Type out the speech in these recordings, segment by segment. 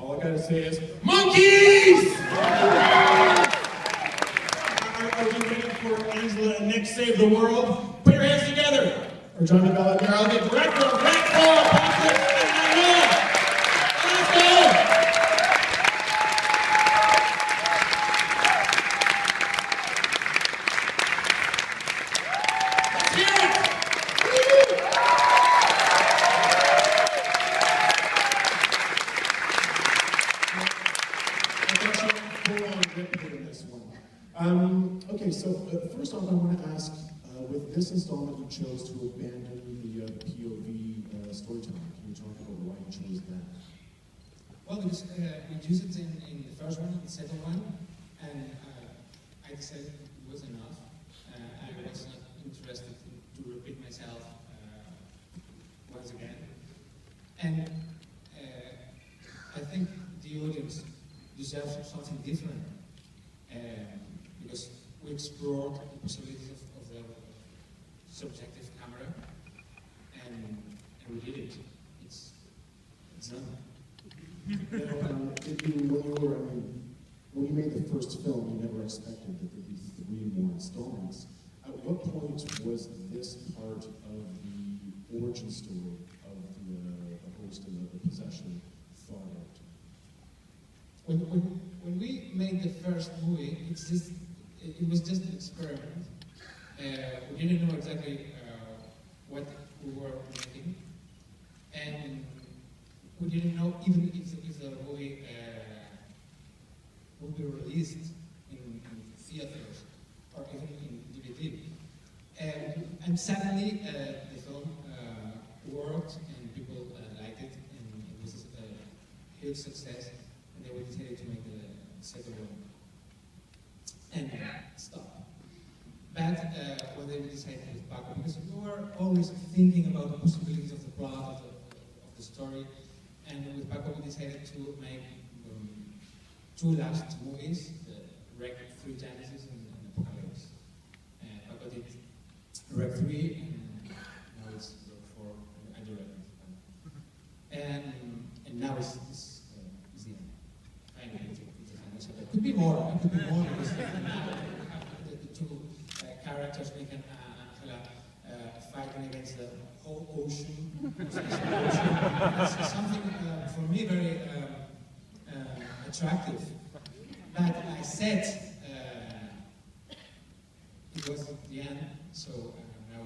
All I gotta say is, monkeys! Are we ready for Angela and Nick Save the World? Put your hands together. For Johnny Belladero, the director of Red Bull, Patrick and Manuel. Let's go! Let's hear it! Okay, so first off, I want to ask, with this installment, you chose to abandon the POV storytelling. Can you talk about why you chose that? Well, because we used it in the first one, the second one, and I decided it was enough. I was not interested to repeat myself once again. And I think the audience deserves something different. Because we explored the possibilities of the subjective camera, and we did it. It's done. When you made the first film, you never expected that there'd be 3 more installments. At what point was this part of the origin story of the host and the possession thought out? When we made the first movie, it was just an experiment. We didn't know exactly what we were making, and we didn't know even if the movie would be released in theaters or even in DVD. And suddenly the film worked and people liked it, and it was a huge success, and then we decided to make the second one. And stop. But when they decided with Paco, because we were always thinking about the possibilities of the plot, of the story, and with Paco we decided to make 2 last movies, Rec 3 Genesis and Apocalypse. And Paco did Rec 3, and now it's Rec 4, I direct it. And now it's the end. Finally, it's the final chapter. It could be more, because now the 2 characters, Nick and Angela, fighting against the whole ocean. It's something for me very attractive. But I said it was the end, so now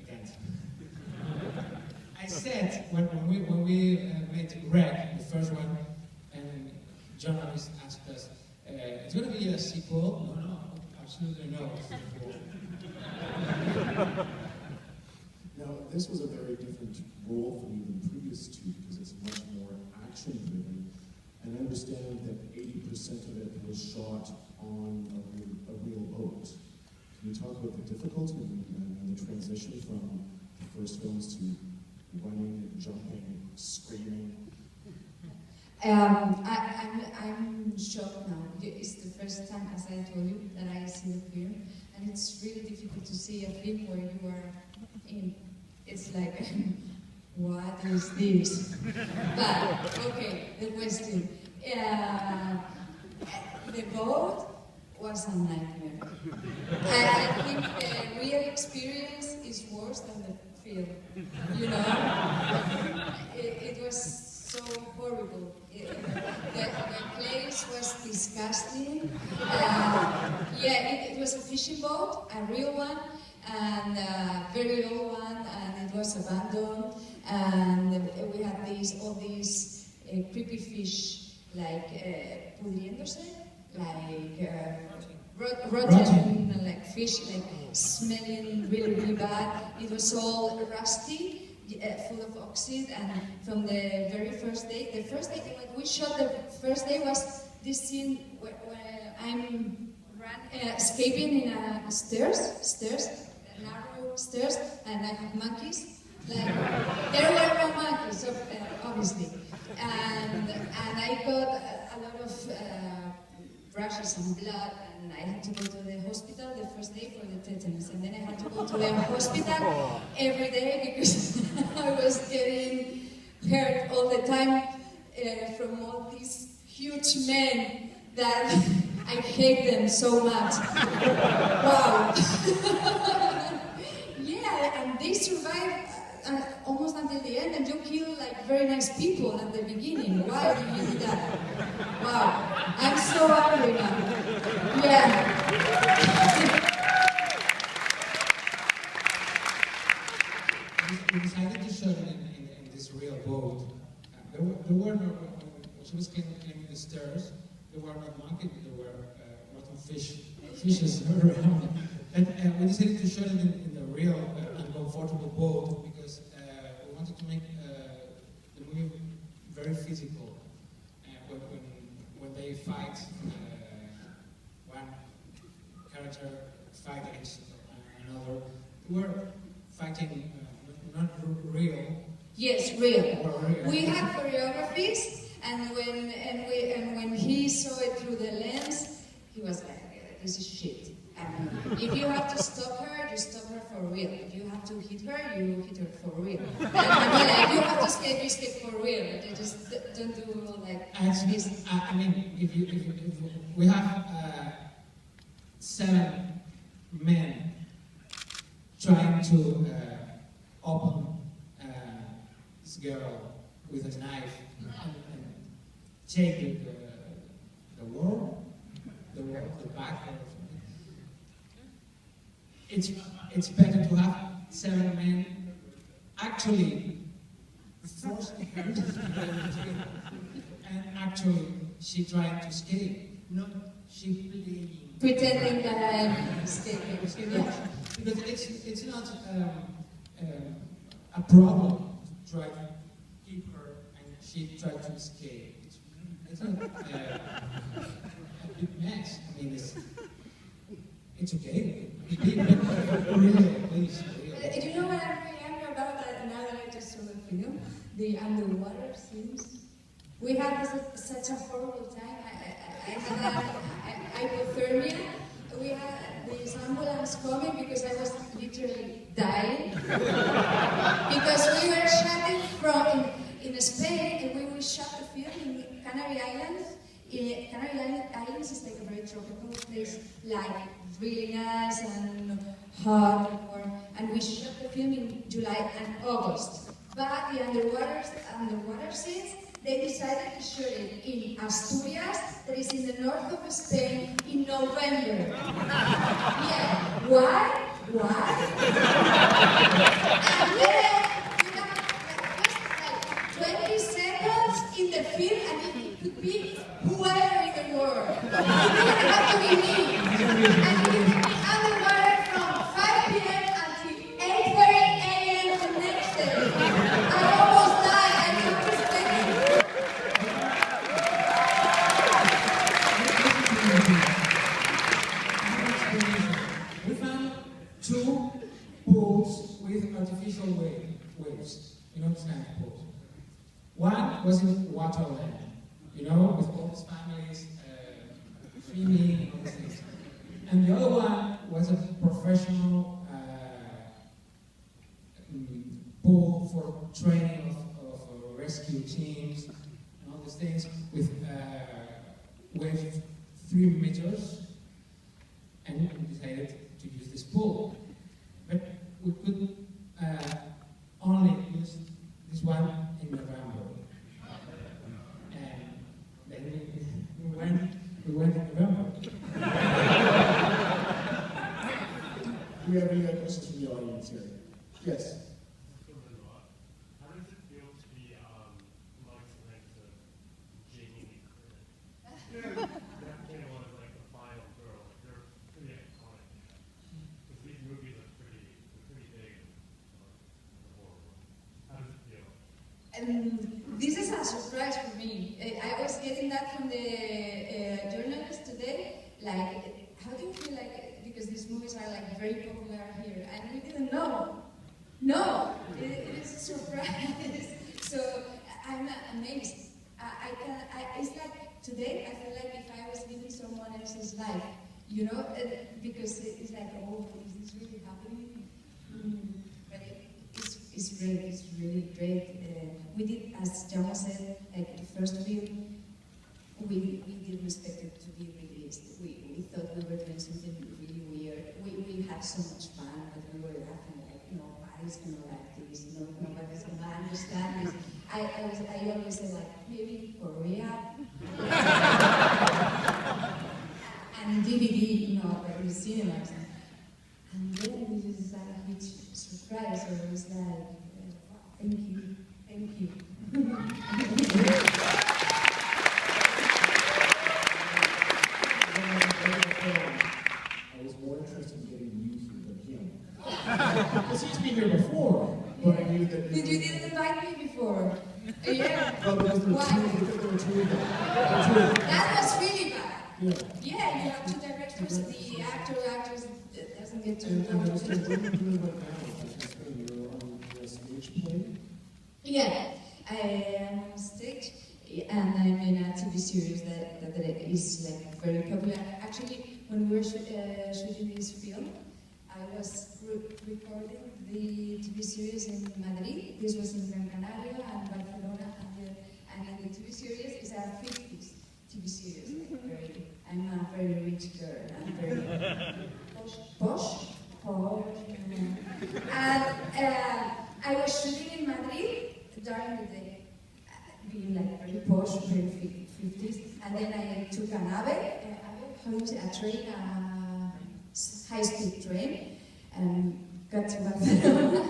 again. I said when we made Rec, the first one, and journalists asked us, "It's going to be a sequel?" No, absolutely no. Now, this was a very different role for you than previous 2 because it's much more action-driven. And I understand that 80% of it was shot on a real boat. Can you talk about the difficulty and the transition from the first films to running, jumping, screaming? I'm shocked now. It's the first time, as I told you, that I see the film, and it's really difficult to see a film where you are in. It's like, what is this? But okay, the question. The boat was a nightmare. I think the real experience is worse than the film. You know, it was so horrible. The place was disgusting. It was a fishing boat, a real one, and a very old one, and it was abandoned. And we had all these creepy fish, like pudriéndose, like rotten, like fish, like smelling really, really bad. It was all rusty, full of oxide, and from the very first day, when we shot the first day was this scene where I'm escaping in a stairs, narrow stairs, and I have monkeys. Like, there were no monkeys, obviously. And I got a lot of rashes and blood, and I had to go to the hospital the first day for the tetanus, and then I had to go to the hospital every day because I was getting hurt all the time from all these huge men that I hate them so much. Wow. Yeah, and they survive almost until the end, and you kill like very nice people at the beginning. Why do you do that? Wow, I'm so angry now. Yeah. We decided to show it in this real boat. There were no, when she was climbing the stairs, there were no monkeys, there were rotten fishes around. And we decided to show it in the real uncomfortable boat because we wanted to make the movie very physical. When they fight, one character fight against another, we were fighting not real. Yes, real. We had choreographies, and when he saw it through the lens, he was like, "This is shit." And if you have to stop her, you stop her for real. If you have to hit her, you hit her for real. And like, you have to escape, you escape for real. You just don't do like this. I mean, if we have 7 men trying to open this girl with a knife and take the wall, the back. It's better to have 7 men actually forcing her to and actually she trying to escape, not she Pretending that I'm escaping. Yeah. Because it's not a problem to try to keep her and she tried to escape. It's not a big mess. I mean, it's okay. Real, please. Do you know what I'm really angry about that now that I just saw the film? The underwater scenes. We had such a horrible time. I had hypothermia. We had this ambulance coming because I was literally dying. Because we were shooting in Spain, and we will shot the film in Canary Islands. Canary Islands is like a very tropical place, like really nice and hot and warm. And we shot the film in July and August. But the underwater scenes, they decided to shoot it in Asturias, that is in the north of Spain, in November. Yeah. Why? And then you have like 20 seconds in the film, and it could be whoever in the world. It doesn't have to be me. And you can be underwater from 5 p.m. until 8:30 a.m. the next day. I almost died. I can't explain it. We found 2 pools with artificial waves. You know this kind of pools. One was in Waterland, you know, with all these families swimming and all these things. And the other one was a professional pool for training of rescue teams and all these things with 3 meters. And we decided to use this pool. But we could only use this one in November. And then we went in November. Do we have any other questions from the audience here? Yes. How does it feel to be amongst like the Jamie that was like the final girl? They're pretty iconic. Because these movies are pretty big and horrible. How does it feel? This is a surprise for me. I was getting that from the journalist today. Like, how do you feel like, because these movies are like very popular here, and we didn't know. No, it is a surprise. So I'm amazed. It's like today I feel like if I was living someone else's life, you know, because it's like, oh, is this really happening? But it's really great. we did, as Jaume said, like the first film, we didn't expect it to be released. We thought we were doing something really weird. We had so much fun, but we were laughing like, nobody's gonna like this, nobody's gonna understand this. I always say like, maybe in Korea, and DVD, like in cinemas. And then we just had a huge surprise, so it was like, thank you. I was more interested in getting you here than him. Because he's been here before, but I knew that... Did you didn't invite me before? Yeah. No, because there were two of them. That was really bad. Yeah. Yeah, you have two directors, the actors doesn't get to And also, what are you doing right now? Like, you're on a stage play? Yeah, I am on stage, and I'm in a TV series that is like very popular. Actually, when we were shooting this film, I was recording the TV series in Madrid. This was in Gran Canaria and Barcelona, and in the TV series is a 50s TV series. Like I'm a very rich girl. I'm very posh. And I was shooting in Madrid during the day, being like very posh, very 50s, and then I took an a train, a high-speed train, and got to Barcelona.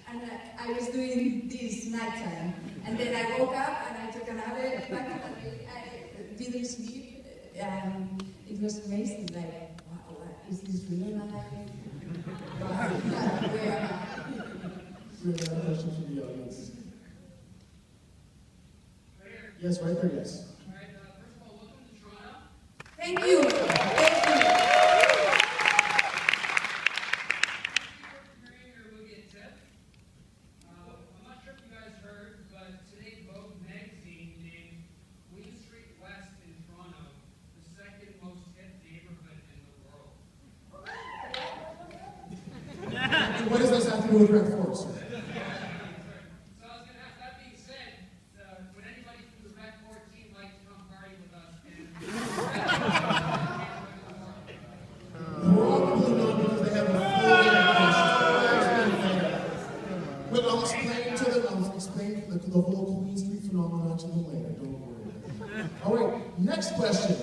And I was doing this nighttime, and then I woke up and I took an back to Madrid. I didn't sleep, and it was amazing. Like, wow, is this real life? Where am I? We have another question from the audience. Yes, right there, yes. All right, first of all, welcome to Toronto. Thank you. Thank you. Premiering your movie at Sept. I'm not sure if you guys heard, but today Vogue magazine named Queen Street West in Toronto the second most hit neighborhood in the world. What does this have to do with Red Force? So I was going to ask, that being said, would anybody from the Red 14 like to come party with us? Probably not, because they have a full. But I'll explain the whole Queen Street phenomenon to them later. Don't worry. All right, next question.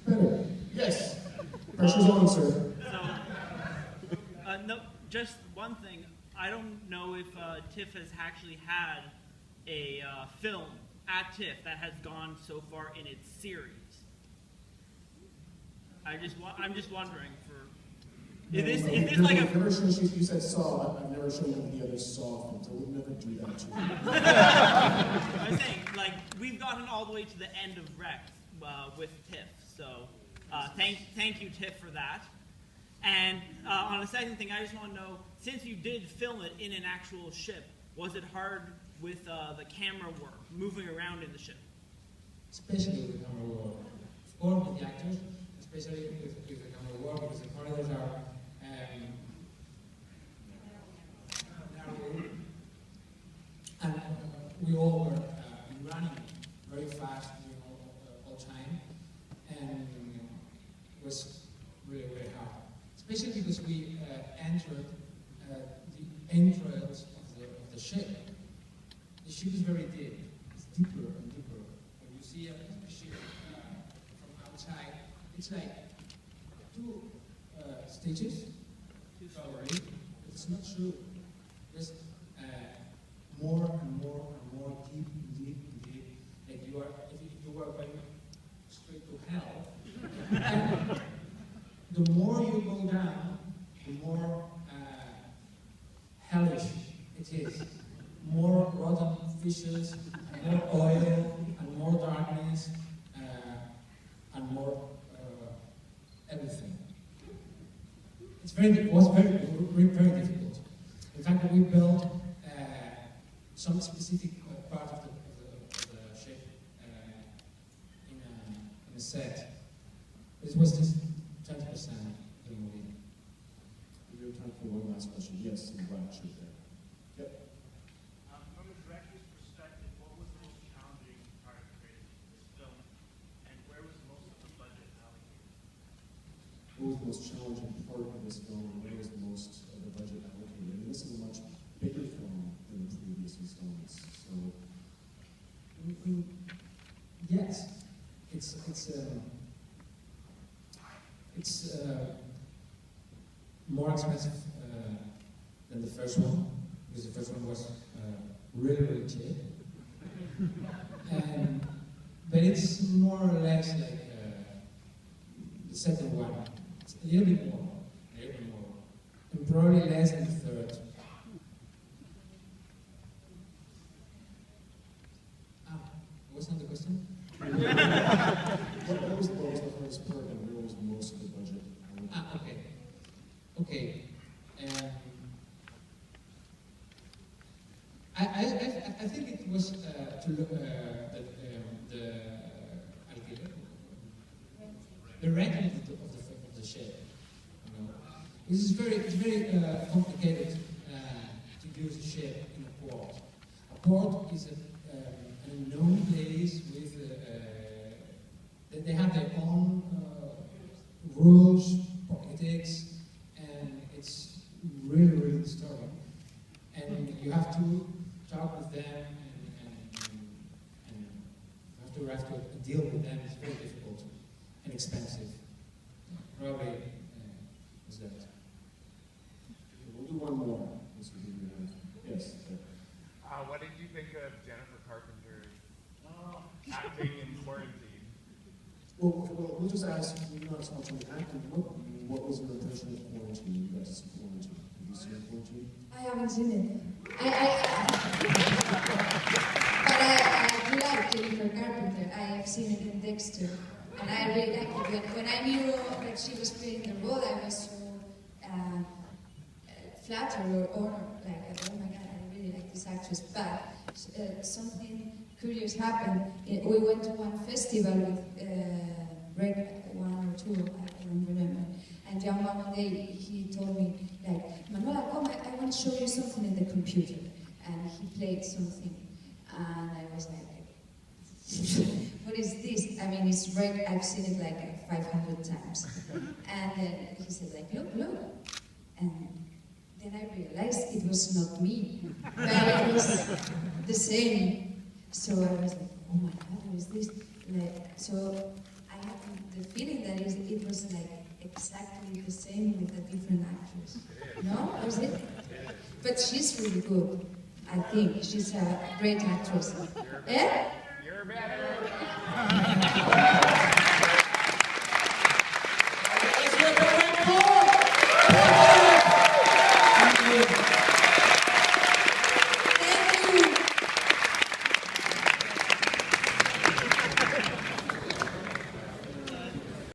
Better. Yes. Pressure's on, sir. No, just one thing. I don't know if TIFF has actually had a film at TIFF that has gone so far in its series. I'm just wondering for. Is this like a? I've never shown you said Saw. I've never shown them the other Saw films. I would never do that to you. I'm saying, like, we've gotten all the way to the end of Rex with TIFF. So thank you TIFF for that. And on the second thing, I just want to know, since you did film it in an actual ship, was it hard with the camera work, moving around in the ship? Especially with the camera work. Of course, with the actors, especially with the camera work, because the corridors are narrow. And we all were running very fast all time. And it was really, really hard. Especially because we entered the entrails of the ship. The ship is very deep. It's deeper and deeper. When you see a ship from outside, it's like two stages. Sorry, it's not true. Just more and more and more deep and deep and deep. Like if you were going straight to hell. And the more you go down, the more hellish it is. More rotten fishes, more oil, and more darkness, and more everything. It was very difficult. In fact, we built some specific part of the ship in a set. It was just 20% of the movie. We have time for one last question. Yes, in the black shirt there. Yep. most challenging part of this film, and where was the most of the budget allocated? And this is a much bigger film than the previous installments. So, Yes, it's more expensive than the first one, because the first one was really, really cheap. But it's more or less like the second one. It's a little bit more, and probably less than the third. What's not the question? what was the hardest part, and where was most of the budget allocated? Okay. I think it was to look the renting of the ship. You know, this is very complicated to use a ship in a port. A port is an unknown place with they have their own rules, politics, and it's really, really disturbing. And you have to talk with them and you have to deal with them. It's very difficult and expensive. Probably is that. We'll do one more. Yes. What did you think of Jennifer Carpenter's acting in quarantine? Well, we'll just ask, not so much on the acting, what was your impression of quarantine? You guys see quarantine. Have you seen quarantine? I haven't seen it. But I do like Jennifer Carpenter. I have seen it in Dexter. And I really liked it. When I knew that she was playing the role, I was so flattered or honored. Like, oh my God, I really like this actress. But something curious happened. We went to one festival with Greg, one or two, I don't remember. And young man one day, he told me, like, Manuela, come, I want to show you something in the computer. And he played something. And I was like, what is this? I mean, it's right, I've seen it like 500 times. And then he said, like, look. And then I realized it was not me, but it was the same. So I was like, oh my God, what is this? Like, so I had the feeling that it was like exactly the same with a different actress. No? Was it? But she's really good, I think. She's a great actress. You're better.